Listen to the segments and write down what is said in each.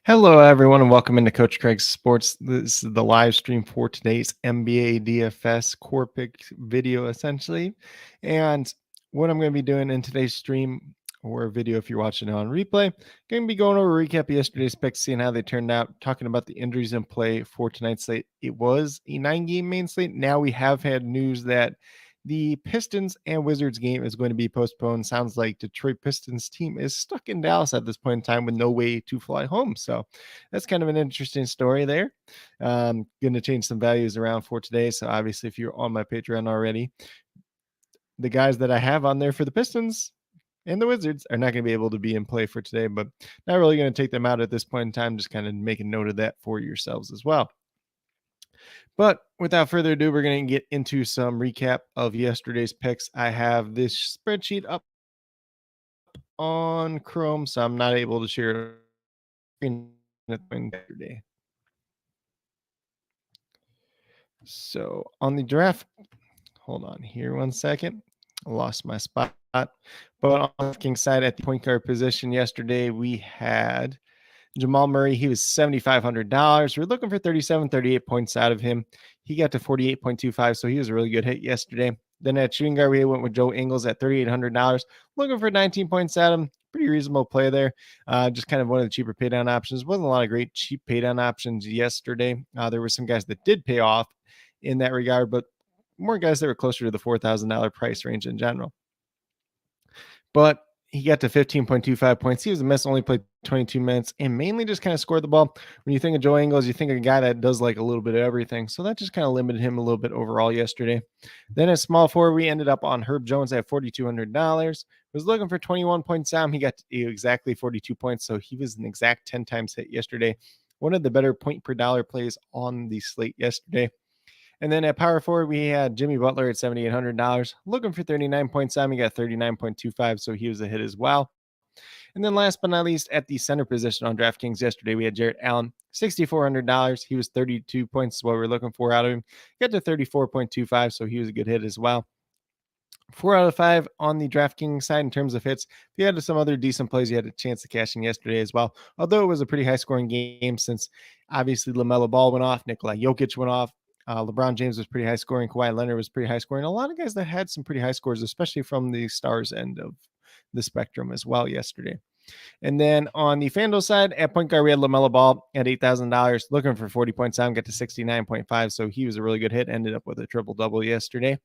Hello, everyone, and welcome into Coach Craig's Sports. This is the live stream for today's NBA DFS Core Picks video, essentially. And what I'm going to be doing in today's stream or video, if you're watching it on replay, going to be going over a recap of yesterday's picks, seeing how they turned out, talking about the injuries in play for tonight's slate. It was a 9-game main slate. Now we have had news that the Pistons and Wizards game is going to be postponed. Sounds like Detroit Pistons team is stuck in Dallas at this point in time with no way to fly home. So that's kind of an interesting story there. Going to change some values around for today. So obviously, if you're on my Patreon already, the guys that I have on there for the Pistons and the Wizards are not going to be able to be in play for today, but not really going to take them out at this point in time. Just kind of make a note of that for yourselves as well. But without further ado, we're going to get into some recap of yesterday's picks. I have this spreadsheet up on Chrome, so I'm not able to share it yesterday. So on the draft, hold on here 1 second. I lost my spot. But on the DraftKings side at the point guard position yesterday, we had Jamal Murray. He was $7,500. We're looking for 38 points out of him. He got to 48.25, so he was a really good hit yesterday. Then at shooting guard, we went with Joe Ingles at $3,800. Looking for 19 points out of him. Pretty reasonable play there. Just kind of one of the cheaper paydown options. Wasn't a lot of great cheap paydown options yesterday. There were some guys that did pay off in that regard, but more guys that were closer to the $4,000 price range in general. But he got to 15.25 points. He was a miss, only played 22 minutes, and mainly just kind of scored the ball. When you think of Joe Ingles, you think of a guy that does like a little bit of everything. So that just kind of limited him a little bit overall yesterday. Then at small forward, we ended up on Herb Jones at $4,200. Was looking for 21 points down. He got exactly 42 points, so he was an exact 10 times hit yesterday. One of the better point per dollar plays on the slate yesterday. And then at power forward, we had Jimmy Butler at $7,800. Looking for 39 points down. He got 39.25, so he was a hit as well. And then last but not least, at the center position on DraftKings yesterday, we had Jarrett Allen, $6,400. He was 32 points is what we're looking for out of him. Got to 34.25, so he was a good hit as well. 4 out of 5 on the DraftKings side in terms of hits. If you had some other decent plays, you had a chance to cash in yesterday as well. Although it was a pretty high-scoring game since obviously LaMelo Ball went off, Nikola Jokic went off. LeBron James was pretty high scoring. Kawhi Leonard was pretty high scoring. A lot of guys that had some pretty high scores, especially from the Stars end of the spectrum as well yesterday. And then on the FanDuel side, at point guard, we had LaMelo Ball at $8,000, looking for 40 points down, got to 69.5. So he was a really good hit, ended up with a triple-double yesterday.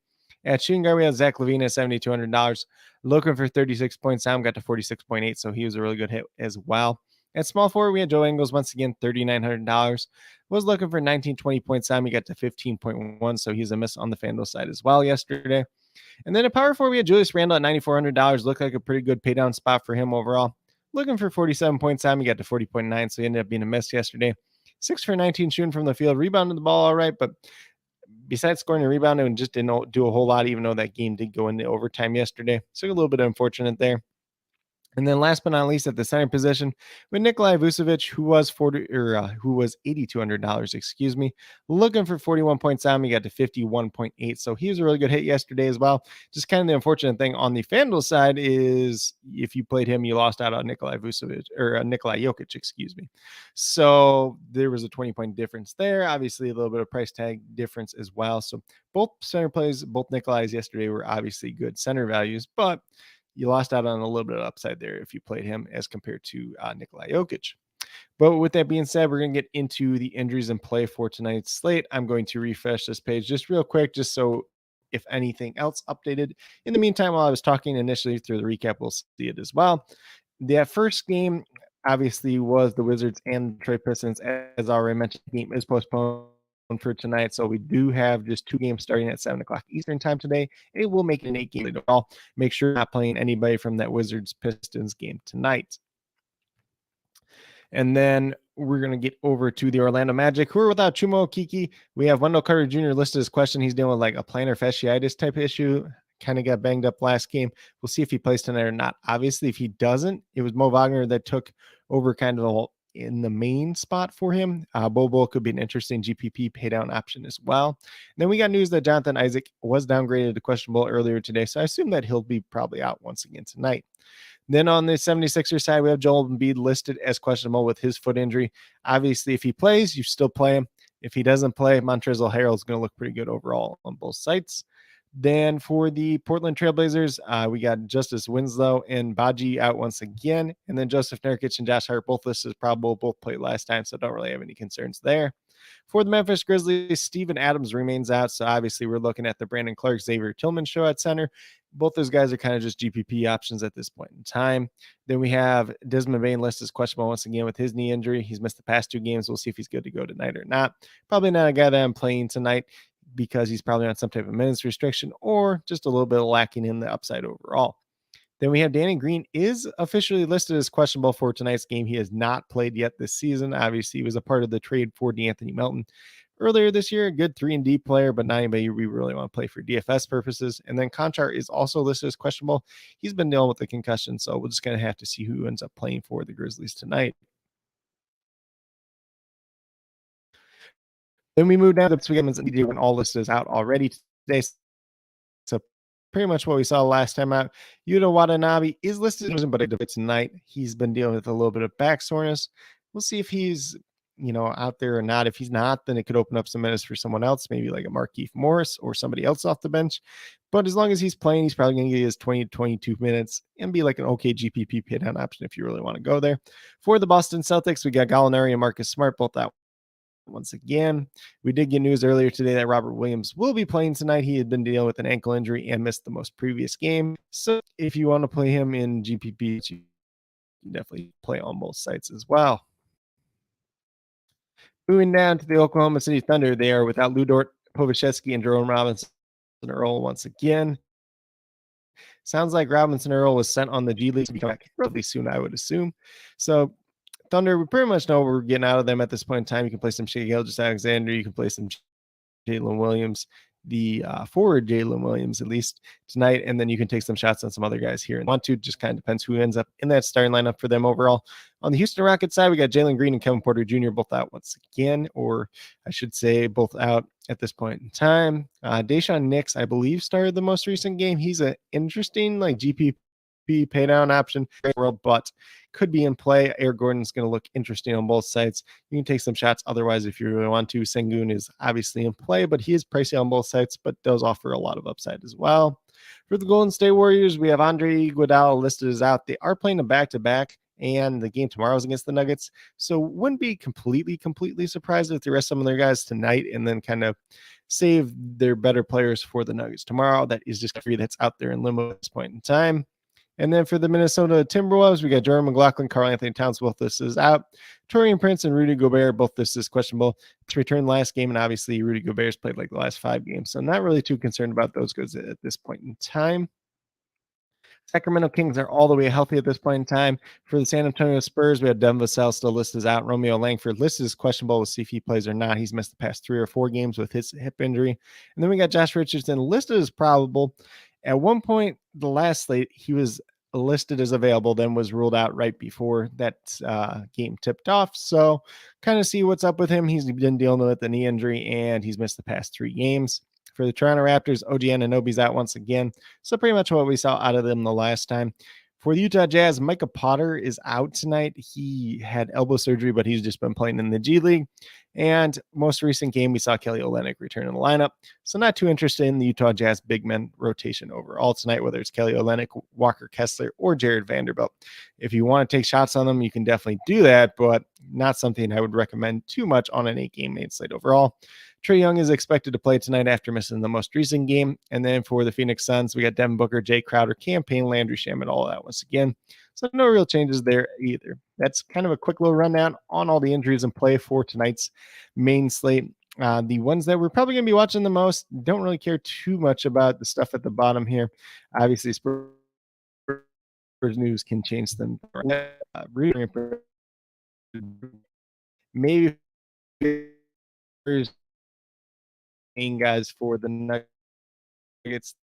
At shooting guard, we had Zach LaVine at $7,200, looking for 36 points down, got to 46.8. So he was a really good hit as well. At small forward, we had Joe Ingles, once again, $3,900. Was looking for 19, 20 points down. He got to 15.1, so he's a miss on the FanDuel side as well yesterday. And then at power forward, we had Julius Randle at $9,400. Looked like a pretty good paydown spot for him overall. Looking for 47 points down. He got to 40.9, so he ended up being a miss yesterday. 6 for 19 shooting from the field. Rebounded the ball all right, but besides scoring and rebounding, and just didn't do a whole lot, even though that game did go into overtime yesterday. So a little bit unfortunate there. And then last but not least, at the center position, with Nikolai Vucevic, who was $8,200, looking for 41 points down. He got to 51.8. So he was a really good hit yesterday as well. Just kind of the unfortunate thing on the FanDuel side is if you played him, you lost out on Nikolai Jokic, So there was a 20-point difference there. Obviously, a little bit of price tag difference as well. So both center plays, both Nikolai's yesterday were obviously good center values, but you lost out on a little bit of upside there if you played him as compared to Nikola Jokic. But with that being said, we're going to get into the injuries in play for tonight's slate. I'm going to refresh this page just real quick, just so if anything else updated. In the meantime, while I was talking initially through the recap, we'll see it as well. That first game obviously was the Wizards and Detroit Pistons. As I already mentioned, the game is postponed for tonight, so we do have just 2 games starting at 7 o'clock Eastern time today. It will make it an 8-game lead overall. Make sure you're not playing anybody from that Wizards Pistons game tonight. And then we're going to get over to the Orlando Magic, who are without Chuma Okeke. We have Wendell Carter Jr. listed as question. He's dealing with like a plantar fasciitis type issue. Kind of got banged up last game. We'll see if he plays tonight or not. Obviously, if he doesn't, it was Mo Wagner that took over kind of in the main spot for him. Bobo could be an interesting GPP paydown option as well. Then we got news that Jonathan Isaac was downgraded to questionable earlier today, so I assume that he'll be probably out once again tonight. Then on the 76ers side, we have Joel Embiid listed as questionable with his foot injury. Obviously, if he plays, you still play him. If he doesn't play, Montrezl Harrell is going to look pretty good overall on both sites. Then for the Portland Trailblazers, we got Justice Winslow and Baji out once again. And then Joseph Nurkic and Josh Hart both listed as probable, both played last time, so don't really have any concerns there. For the Memphis Grizzlies, Steven Adams remains out, so obviously we're looking at the Brandon Clark, Xavier Tillman show at center. Both those guys are kind of just GPP options at this point in time. Then we have Desmond Bane listed as questionable once again with his knee injury. He's missed the past 2 games. We'll see if he's good to go tonight or not. Probably not a guy that I'm playing tonight because he's probably on some type of minutes restriction or just a little bit lacking in the upside overall. Then we have Danny Green is officially listed as questionable for tonight's game. He has not played yet this season. Obviously, he was a part of the trade for DeAnthony Melton earlier this year. A good 3-and-D player, but not anybody we really want to play for DFS purposes. And then Conchar is also listed as questionable. He's been dealing with the concussion, so we're just going to have to see who ends up playing for the Grizzlies tonight. Then we move down to Wiggins and DJ when all listed is out already today. So pretty much what we saw last time out. Yuta Watanabe is listed, but tonight he's been dealing with a little bit of back soreness. We'll see if he's out there or not. If he's not, then it could open up some minutes for someone else, maybe like a Markieff Morris or somebody else off the bench. But as long as he's playing, he's probably going to get his 20 to 22 minutes and be like an okay GPP pay down option if you really want to go there. For the Boston Celtics, we got Gallinari and Marcus Smart both out once again. We did get news earlier today that Robert Williams will be playing tonight. He had been dealing with an ankle injury and missed the most previous game. So if you want to play him in GPP, you can definitely play on both sites as well. Moving down to the Oklahoma City Thunder, they are without Lou Dort, Povachevsky, and Jerome Robinson Earl once again. Sounds like Robinson Earl was sent on the G League to be back relatively soon, I would assume. So Thunder, we pretty much know what we're getting out of them at this point in time. You can play some Shea Gilgeous-Alexander. You can play some Jalen Williams, the forward Jalen Williams, at least tonight. And then you can take some shots on some other guys here and want to. Just kind of depends who ends up in that starting lineup for them overall. On the Houston Rockets side, we got Jalen Green and Kevin Porter Jr. both out once again, or I should say both out at this point in time. Deshaun Nix, I believe, started the most recent game. He's an interesting GPP pay down option, but could be in play. Eric Gordon's going to look interesting on both sides. You can take some shots otherwise if you really want to. Sengun is obviously in play, but he is pricey on both sides, but does offer a lot of upside as well. For the Golden State Warriors, we have Andre Iguodala listed as out. They are playing a back-to-back, and the game tomorrow is against the Nuggets. So wouldn't be completely surprised if they rest some of their guys tonight and then kind of save their better players for the Nuggets tomorrow. That is just free that's out there in limbo at this point in time. And then for the Minnesota Timberwolves, we got Jordan McLaughlin, Karl Anthony Towns, both this is out. Taurean Prince and Rudy Gobert, both this is questionable. It's returned last game, and obviously Rudy Gobert's played like the last 5 games, so I'm not really too concerned about those guys at this point in time. Sacramento Kings are all the way healthy at this point in time. For the San Antonio Spurs, we have Devin Vassell still listed as out. Romeo Langford listed as questionable. We'll see if he plays or not. He's missed the past 3 or 4 games with his hip injury. And then we got Josh Richardson listed as probable. At one point, the last slate, he was listed as available, then was ruled out right before that game tipped off. So kind of see what's up with him. He's been dealing with the knee injury, and he's missed the past 3 games. For the Toronto Raptors, OG Anunoby's out once again. So pretty much what we saw out of them the last time. For the Utah Jazz, Micah Potter is out tonight. He had elbow surgery, but he's just been playing in the G League. And most recent game, we saw Kelly Olynyk return in the lineup. So not too interested in the Utah Jazz big men rotation overall tonight, whether it's Kelly Olynyk, Walker Kessler, or Jared Vanderbilt. If you want to take shots on them, you can definitely do that, but not something I would recommend too much on an 8-game main slate overall. Trae Young is expected to play tonight after missing the most recent game. And then for the Phoenix Suns, we got Devin Booker, Jay Crowder, Cam Payne, Landry Shamet all out once again. So no real changes there either. That's kind of a quick little rundown on all the injuries in play for tonight's main slate. The ones that we're probably going to be watching the most, don't really care too much about the stuff at the bottom here. Obviously, Spurs news can change them. Maybe main guys for the Nuggets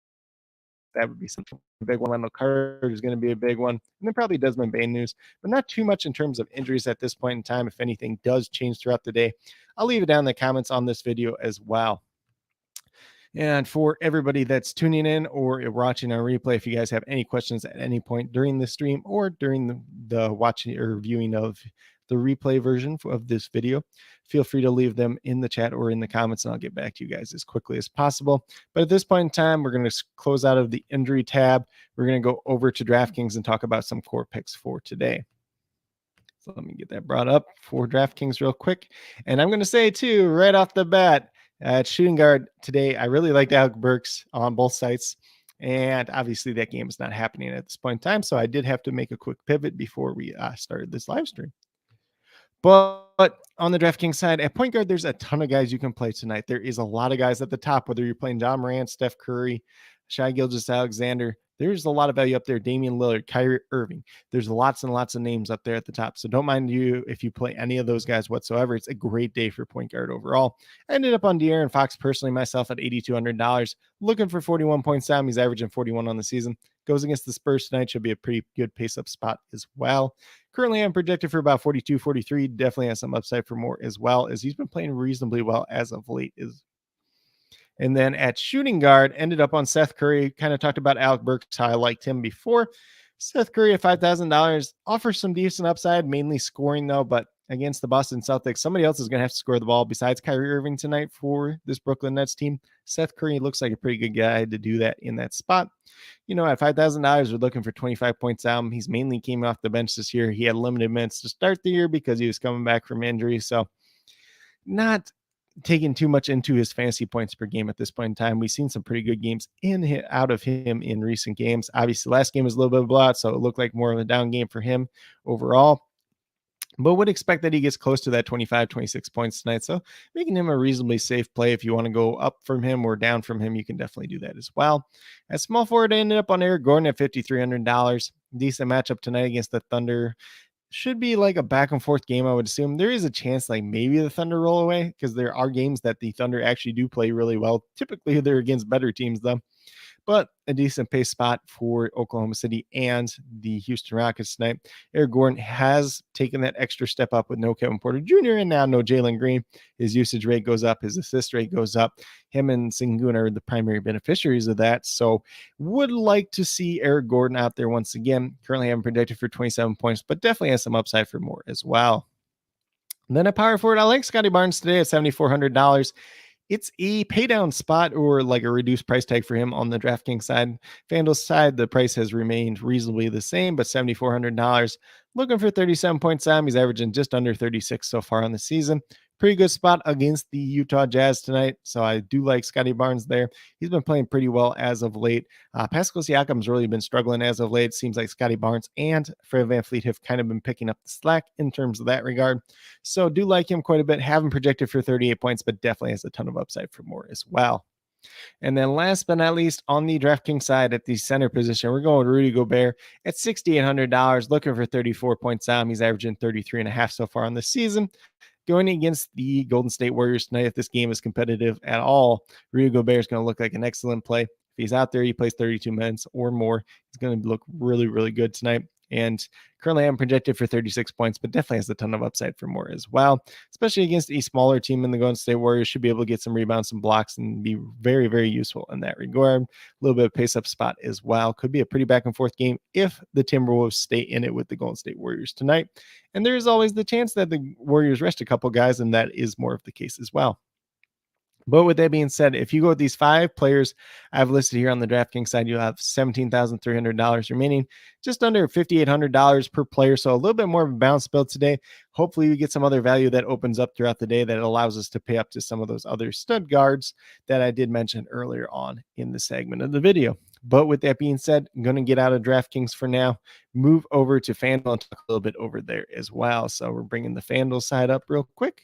That would be something big one. Wendell Carter is going to be a big one. And then probably Desmond Bain news, but not too much in terms of injuries at this point in time. If anything does change throughout the day, I'll leave it down in the comments on this video as well. And for everybody that's tuning in or watching our replay, if you guys have any questions at any point during the stream or during the watching or viewing of the replay version of this video, feel free to leave them in the chat or in the comments, and I'll get back to you guys as quickly as possible. But at this point in time, we're going to close out of the injury tab. We're going to go over to DraftKings and talk about some core picks for today. So let me get that brought up for DraftKings real quick. And I'm going to say, too, right off the bat, at shooting guard today, I really liked Alec Burks on both sites. And obviously that game is not happening at this point in time. So I did have to make a quick pivot before we started this live stream. But on the DraftKings side, at point guard, there's a ton of guys you can play tonight. There is a lot of guys at the top, whether you're playing John Morant, Steph Curry, Shai Gilgeous-Alexander. There's a lot of value up there. Damian Lillard, Kyrie Irving. There's lots and lots of names up there at the top. So don't mind you if you play any of those guys whatsoever. It's a great day for point guard overall. I ended up on De'Aaron Fox personally myself at $8,200. Looking for 41 points down. He's averaging 41 on the season. Goes against the Spurs tonight. Should be a pretty good pace-up spot as well. Currently, I'm projected for about 42, 43. Definitely has some upside for more as well, as he's been playing reasonably well as of late. And then at shooting guard, ended up on Seth Curry. Kind of talked about Alec Burks, how I liked him before. Seth Curry at $5,000 offers some decent upside, mainly scoring though, but against the Boston Celtics, somebody else is going to have to score the ball besides Kyrie Irving tonight for this Brooklyn Nets team. Seth Curry looks like a pretty good guy to do that in that spot. You know, at $5,000, we're looking for 25 points down. He's mainly came off the bench this year. He had limited minutes to start the year because he was coming back from injury. So not taking too much into his fantasy points per game at this point in time. We've seen some pretty good games out of him in recent games. Obviously, last game was a little bit of a blowout, so it looked like more of a down game for him overall. But would expect that he gets close to that 25, 26 points tonight. So making him a reasonably safe play. If you want to go up from him or down from him, you can definitely do that as well. At small forward, I ended up on Eric Gordon at $5,300. Decent matchup tonight against the Thunder. Should be like a back and forth game, I would assume. There is a chance like maybe the Thunder roll away, because there are games that the Thunder actually do play really well. Typically, they're against better teams, though. But a decent pace spot for Oklahoma City and the Houston Rockets tonight. Eric Gordon has taken that extra step up with no Kevin Porter Jr. and now no Jalen Green. His usage rate goes up. His assist rate goes up. Him and Sengun are the primary beneficiaries of that. So would like to see Eric Gordon out there once again. Currently having projected for 27 points, but definitely has some upside for more as well. And then at power forward, I like Scotty Barnes today at $7,400. It's a pay down spot or like a reduced price tag for him on the DraftKings side. FanDuel side, the price has remained reasonably the same, but $7,400. Looking for 37 points down. He's averaging just under 36 so far on the season. Pretty good spot against the Utah Jazz tonight. So I do like Scotty Barnes there. He's been playing pretty well as of late. Pascal Siakam's really been struggling as of late. Seems like Scotty Barnes and Fred VanVleet have kind of been picking up the slack in terms of that regard. So do like him quite a bit. Haven't projected for 38 points, but definitely has a ton of upside for more as well. And then last but not least, on the DraftKings side at the center position, we're going with Rudy Gobert at $6,800, looking for 34 points down. He's averaging 33.5 so far on the season. Going against the Golden State Warriors tonight, if this game is competitive at all, Rudy Gobert is going to look like an excellent play. If he's out there, he plays 32 minutes or more. He's going to look really, really good tonight. And currently I'm projected for 36 points, but definitely has a ton of upside for more as well, especially against a smaller team in the Golden State Warriors. Should be able to get some rebounds, some blocks, and be very, very useful in that regard. A little bit of pace up spot as well. Could be a pretty back and forth game if the Timberwolves stay in it with the Golden State Warriors tonight. And there is always the chance that the Warriors rest a couple guys, and that is more of the case as well. But with that being said, if you go with these 5 players I've listed here on the DraftKings side, you'll have $17,300 remaining, just under $5,800 per player. So a little bit more of a balanced build today. Hopefully we get some other value that opens up throughout the day that allows us to pay up to some of those other stud guards that I did mention earlier on in the segment of the video. But with that being said, I'm going to get out of DraftKings for now, move over to FanDuel and talk a little bit over there as well. So we're bringing the FanDuel side up real quick.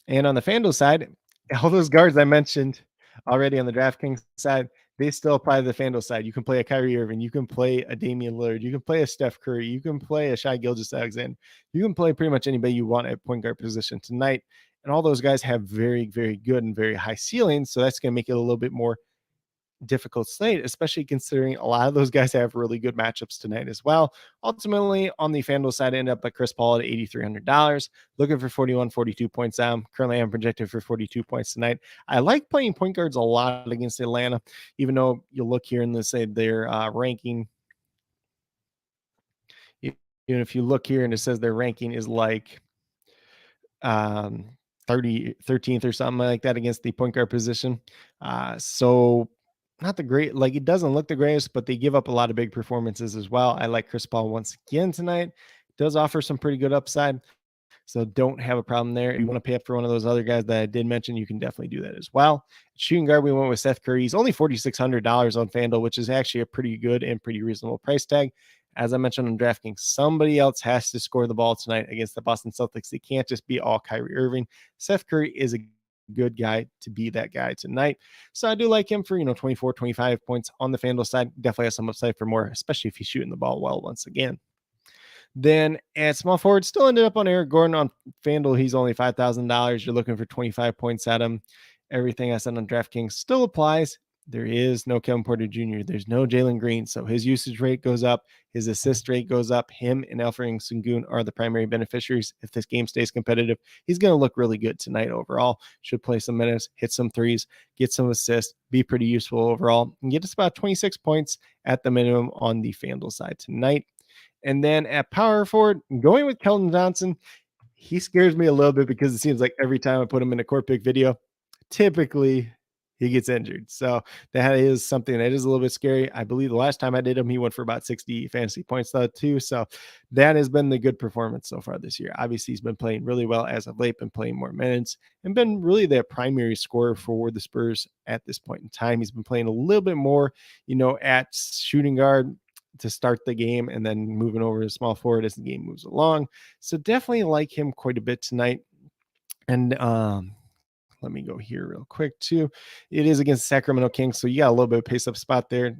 And on the FanDuel side, all those guards I mentioned already on the DraftKings side, they still apply to the FanDuel side. You can play a Kyrie Irving. You can play a Damian Lillard. You can play a Steph Curry. You can play a Shai Gilgeous-Alexander. You can play pretty much anybody you want at point guard position tonight. And all those guys have very, very good and very high ceilings. So that's going to make it a little bit more difficult slate, especially considering a lot of those guys have really good matchups tonight as well. Ultimately, on the FanDuel side, I end up at Chris Paul at $8,300, looking for 41, 42 points. Currently, I'm projected for 42 points tonight. I like playing point guards a lot against Atlanta, even though you look here and they say their ranking. Even if you look here and it says their ranking is like um 13th or something like that against the point guard position. So not the great, like it doesn't look the greatest, but they give up a lot of big performances as well. I like Chris Paul once again tonight. Does offer some pretty good upside. So don't have a problem there. If you want to pay up for one of those other guys that I did mention, you can definitely do that as well. Shooting guard, we went with Seth Curry. He's only $4,600 on FanDuel, which is actually a pretty good and pretty reasonable price tag. As I mentioned on DraftKings, somebody else has to score the ball tonight against the Boston Celtics. They can't just be all Kyrie Irving. Seth Curry is a good guy to be that guy tonight. So I do like him for, 24, 25 points on the FanDuel side. Definitely has some upside for more, especially if he's shooting the ball well once again. Then at small forward, still ended up on Eric Gordon on FanDuel. He's only $5,000. You're looking for 25 points at him. Everything I said on DraftKings still applies. There is no Kevin Porter Jr. There's no Jalen Green. So his usage rate goes up. His assist rate goes up. Him and Alfred Sengun are the primary beneficiaries. If this game stays competitive, he's going to look really good tonight overall. Should play some minutes, hit some threes, get some assists, be pretty useful overall, and get us about 26 points at the minimum on the FanDuel side tonight. And then at power forward, going with Keldon Johnson. He scares me a little bit because it seems like every time I put him in a core pick video, typically he gets injured. So that is something that is a little bit scary. I believe the last time I did him, he went for about 60 fantasy points though too. So that has been the good performance so far this year. Obviously, he's been playing really well as of late, been playing more minutes, and been really the primary scorer for the Spurs at this point in time. He's been playing a little bit more, at shooting guard to start the game and then moving over to small forward as the game moves along. So definitely like him quite a bit tonight. And let me go here real quick too. It is against Sacramento Kings, so you got a little bit of pace up spot there.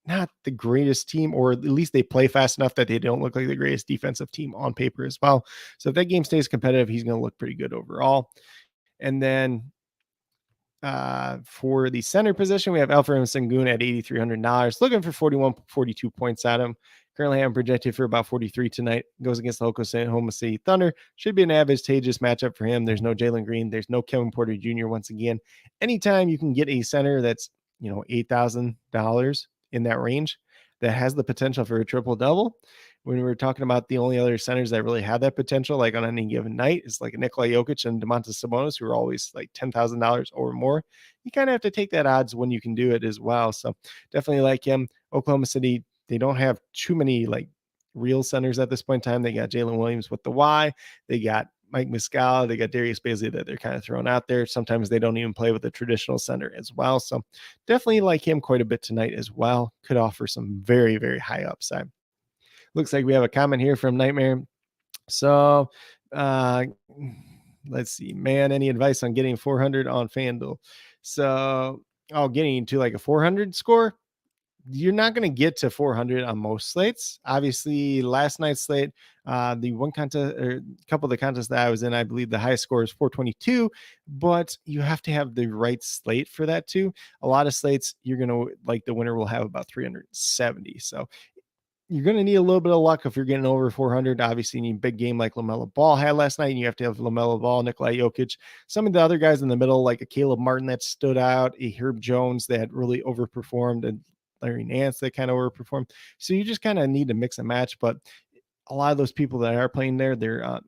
Not the greatest team, or at least they play fast enough that they don't look like the greatest defensive team on paper as well. So if that game stays competitive, he's going to look pretty good overall. And then for the center position, we have Alfred Sengun at $8,300, looking for 41, 42 points at him. Currently, I'm projected for about 43 tonight. Goes against the Oklahoma City Thunder. Should be an advantageous matchup for him. There's no Jalen Green. There's no Kevin Porter Jr. Once again, anytime you can get a center that's, $8,000 in that range that has the potential for a triple double. When we were talking about the only other centers that really have that potential, like on any given night, is like Nikola Jokic and Domantas Sabonis, who are always like $10,000 or more. You kind of have to take that odds when you can do it as well. So definitely like him. Oklahoma City, they don't have too many like real centers at this point in time. They got Jalen Williams with the Y. They got Mike Muscala. They got Darius Bazley that they're kind of throwing out there. Sometimes they don't even play with a traditional center as well. So definitely like him quite a bit tonight as well. Could offer some very, very high upside. Looks like we have a comment here from Nightmare. So let's see, man, any advice on getting 400 on FanDuel? So, getting to like a 400 score. You're not going to get to 400 on most slates. Obviously, last night's slate, the one contest or a couple of the contests that I was in, I believe the highest score is 422, but you have to have the right slate for that too. A lot of slates, you're going to like the winner will have about 370. So you're going to need a little bit of luck if you're getting over 400. Obviously, you need a big game like LaMelo Ball had last night, and you have to have LaMelo Ball, Nikola Jokic, some of the other guys in the middle, like a Caleb Martin that stood out, a Herb Jones that really overperformed, and Larry Nance that kind of overperformed. So you just kind of need to mix and match. But a lot of those people that are playing there, they're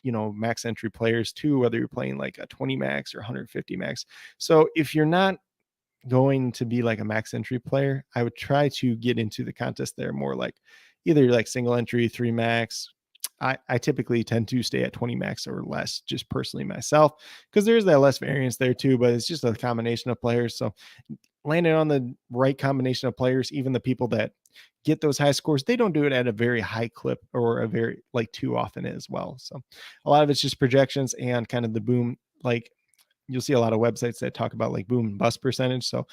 max entry players too, whether you're playing like a 20 max or 150 max. So if you're not going to be like a max entry player, I would try to get into the contest there more like either like single entry, 3 max. I typically tend to stay at 20 max or less, just personally myself, because there's that less variance there too, but it's just a combination of players. So landing on the right combination of players, even the people that get those high scores, they don't do it at a very high clip or a very like too often as well. So a lot of it's just projections and kind of the boom, like you'll see a lot of websites that talk about like boom and bust percentage. So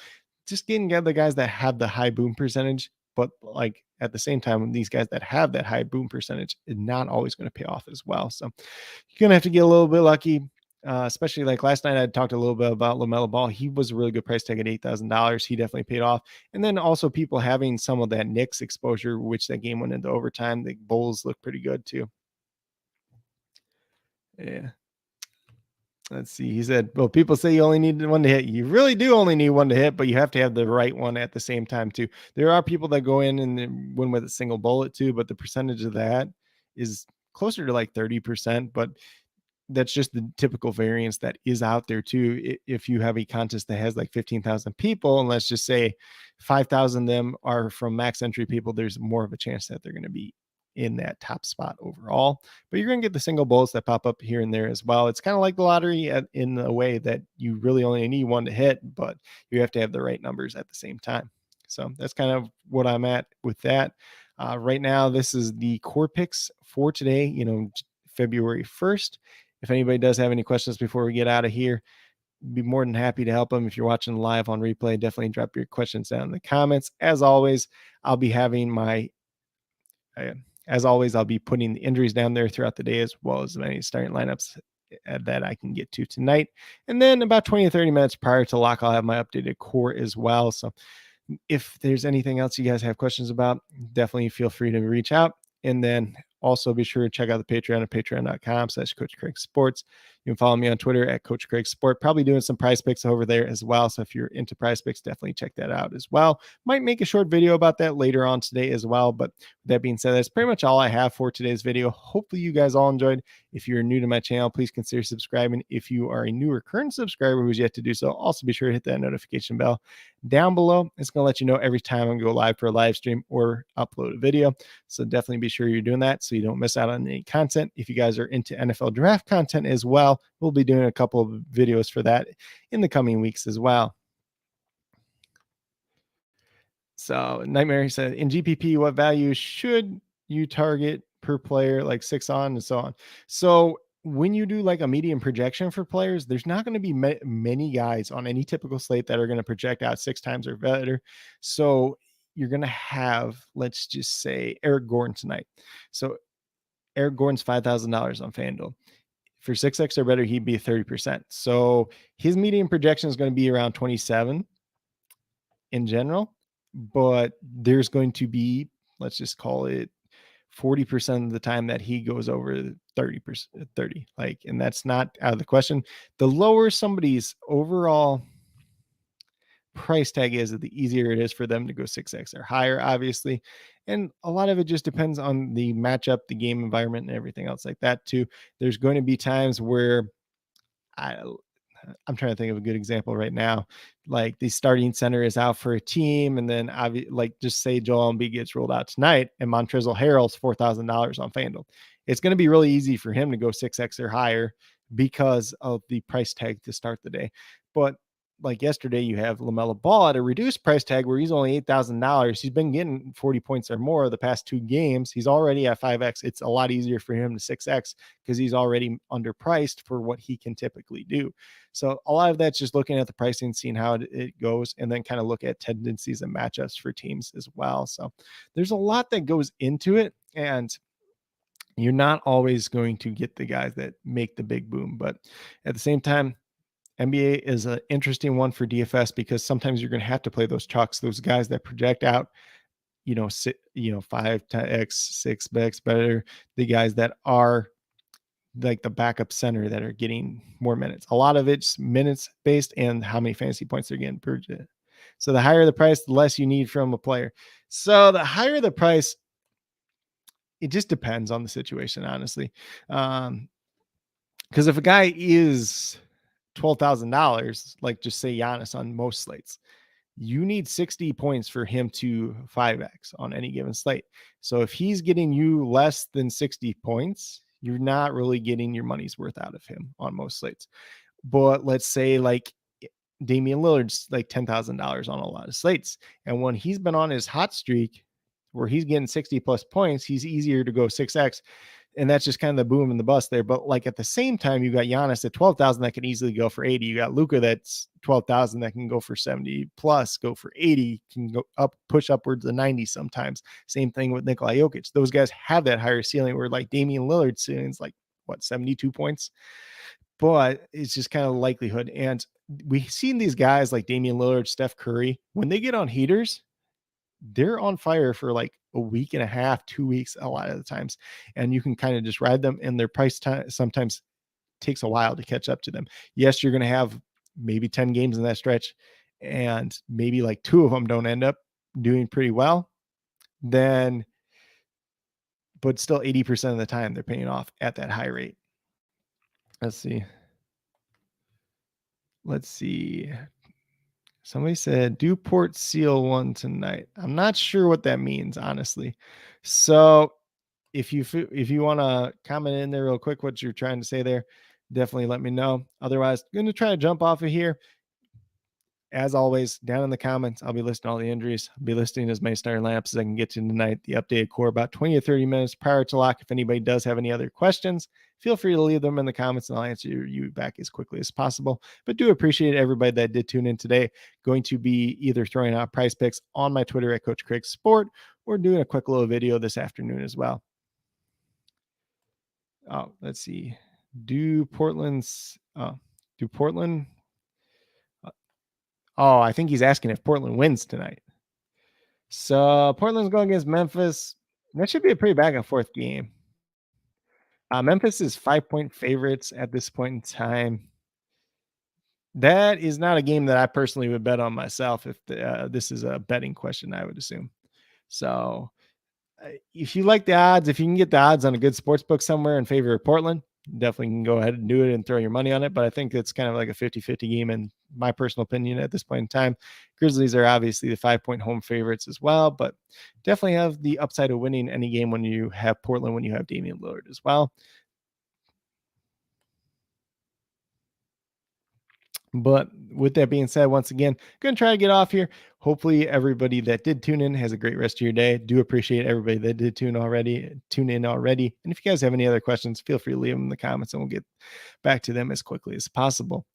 just getting the guys that have the high boom percentage, but like at the same time, these guys that have that high boom percentage is not always going to pay off as well. So you're going to have to get a little bit lucky. Especially like last night, I talked a little bit about LaMelo Ball. He was a really good price tag at $8,000. He definitely paid off. And then also people having some of that Knicks exposure, which that game went into overtime. The Bulls look pretty good too. Yeah. Let's see. He said, well, people say you only need one to hit. You really do only need one to hit, but you have to have the right one at the same time too. There are people that go in and win with a single bullet too, but the percentage of that is closer to like 30%. But that's just the typical variance that is out there too. If you have a contest that has like 15,000 people, and let's just say 5,000 of them are from max entry people, there's more of a chance that they're going to be in that top spot overall. But you're going to get the single bullets that pop up here and there as well. It's kind of like the lottery in a way that you really only need one to hit, but you have to have the right numbers at the same time. So that's kind of what I'm at with that. Right now, this is the core picks for today, February 1st. If anybody does have any questions before we get out of here, be more than happy to help them. If you're watching live on replay, definitely drop your questions down in the comments. As always, I'll be having I'll be putting the injuries down there throughout the day, as well as many starting lineups that I can get to tonight. And then about 20 to 30 minutes prior to lock, I'll have my updated core as well. So if there's anything else you guys have questions about, definitely feel free to reach out. And then also be sure to check out the Patreon at patreon.com/CoachCraigSports. You can follow me on Twitter at CoachCraigSport. Probably doing some prize picks over there as well. So if you're into prize picks, definitely check that out as well. Might make a short video about that later on today as well. But with that being said, that's pretty much all I have for today's video. Hopefully you guys all enjoyed. If you're new to my channel, please consider subscribing. If you are a new or current subscriber who's yet to do so, also be sure to hit that notification bell down below. It's going to let you know every time I'm going to go live for a live stream or upload a video. So definitely be sure you're doing that so you don't miss out on any content. If you guys are into NFL draft content as well, we'll be doing a couple of videos for that in the coming weeks as well. So Nightmare said, in GPP, what value should you target per player, like 6 on and so on? So when you do like a median projection for players, there's not going to be many guys on any typical slate that are going to project out 6 times or better. So you're going to have, let's just say, Eric Gordon tonight. So Eric Gordon's $5,000 on FanDuel. For 6X or better, he'd be 30%. So his median projection is going to be around 27 in general, but there's going to be, let's just call it 40% of the time that he goes over 30%, and that's not out of the question. The lower somebody's overall price tag is, the easier it is for them to go 6X or higher, obviously. And a lot of it just depends on the matchup, the game environment, and everything else like that too. There's going to be times where I'm trying to think of a good example right now. Like the starting center is out for a team, and then like just say Joel Embiid gets rolled out tonight, and Montrezl Harrell's $4,000 on FanDuel. It's going to be really easy for him to go 6X or higher because of the price tag to start the day. But like yesterday, you have LaMelo Ball at a reduced price tag where he's only $8,000. He's been getting 40 points or more the past 2 games. He's already at 5X. It's a lot easier for him to 6X because he's already underpriced for what he can typically do. So a lot of that's just looking at the pricing, seeing how it goes, and then kind of look at tendencies and matchups for teams as well. So there's a lot that goes into it, and you're not always going to get the guys that make the big boom. But at the same time, NBA is an interesting one for DFS because sometimes you're going to have to play those chalks, those guys that project out, 5x, 6x better, the guys that are like the backup center that are getting more minutes. A lot of it's minutes based and how many fantasy points they're getting per. So the higher the price, the less you need from a player. So the higher the price, it just depends on the situation, honestly. Because if a guy is $12,000, like just say Giannis on most slates, you need 60 points for him to 5X on any given slate. So if he's getting you less than 60 points, you're not really getting your money's worth out of him on most slates. But let's say like Damian Lillard's like $10,000 on a lot of slates. And when he's been on his hot streak where he's getting 60 plus points, he's easier to go 6X. And that's just kind of the boom and the bust there. But like at the same time, you got Giannis at 12,000 that can easily go for 80. You got Luka that's 12,000 that can go for 70 plus, go for 80, can go up, push upwards of 90 sometimes. Same thing with Nikola Jokic. Those guys have that higher ceiling where like Damian Lillard's ceiling is like 72 points. but it's just kind of likelihood. And we've seen these guys like Damian Lillard, Steph Curry, when they get on heaters, they're on fire for like a week and a half, 2 weeks, a lot of the times. And you can kind of just ride them, and their price time sometimes takes a while to catch up to them. Yes, you're going to have maybe 10 games in that stretch, and maybe like 2 of them don't end up doing pretty well. Then, but still 80% of the time they're paying off at that high rate. Let's see. Somebody said do Port Seal one tonight. I'm not sure what that means, honestly. So if you want to comment in there real quick what you're trying to say there, definitely let me know. Otherwise, I'm going to try to jump off of here. As always, down in the comments, I'll be listing all the injuries. I'll be listing as many starting lineups as I can get to tonight. The updated core about 20 or 30 minutes prior to lock. If anybody does have any other questions, feel free to leave them in the comments and I'll answer you back as quickly as possible. But do appreciate everybody that did tune in today. Going to be either throwing out price picks on my Twitter at CoachCraigSports or doing a quick little video this afternoon as well. Oh, let's see. Do Portland? Oh, I think he's asking if Portland wins tonight. So Portland's going against Memphis. That should be a pretty back and forth game. Memphis is 5-point favorites at this point in time. That is not a game that I personally would bet on myself if this is a betting question, I would assume. So if you like the odds, if you can get the odds on a good sports book somewhere in favor of Portland, definitely can go ahead and do it and throw your money on it. But I think it's kind of like a 50-50 game in my personal opinion at this point in time. Grizzlies are obviously the 5-point home favorites as well, but definitely have the upside of winning any game when you have Portland, when you have Damian Lillard as well. But with that being said, once again, going to try to get off here. Hopefully everybody that did tune in has a great rest of your day. Do appreciate everybody that did tune in already. And if you guys have any other questions, feel free to leave them in the comments and we'll get back to them as quickly as possible.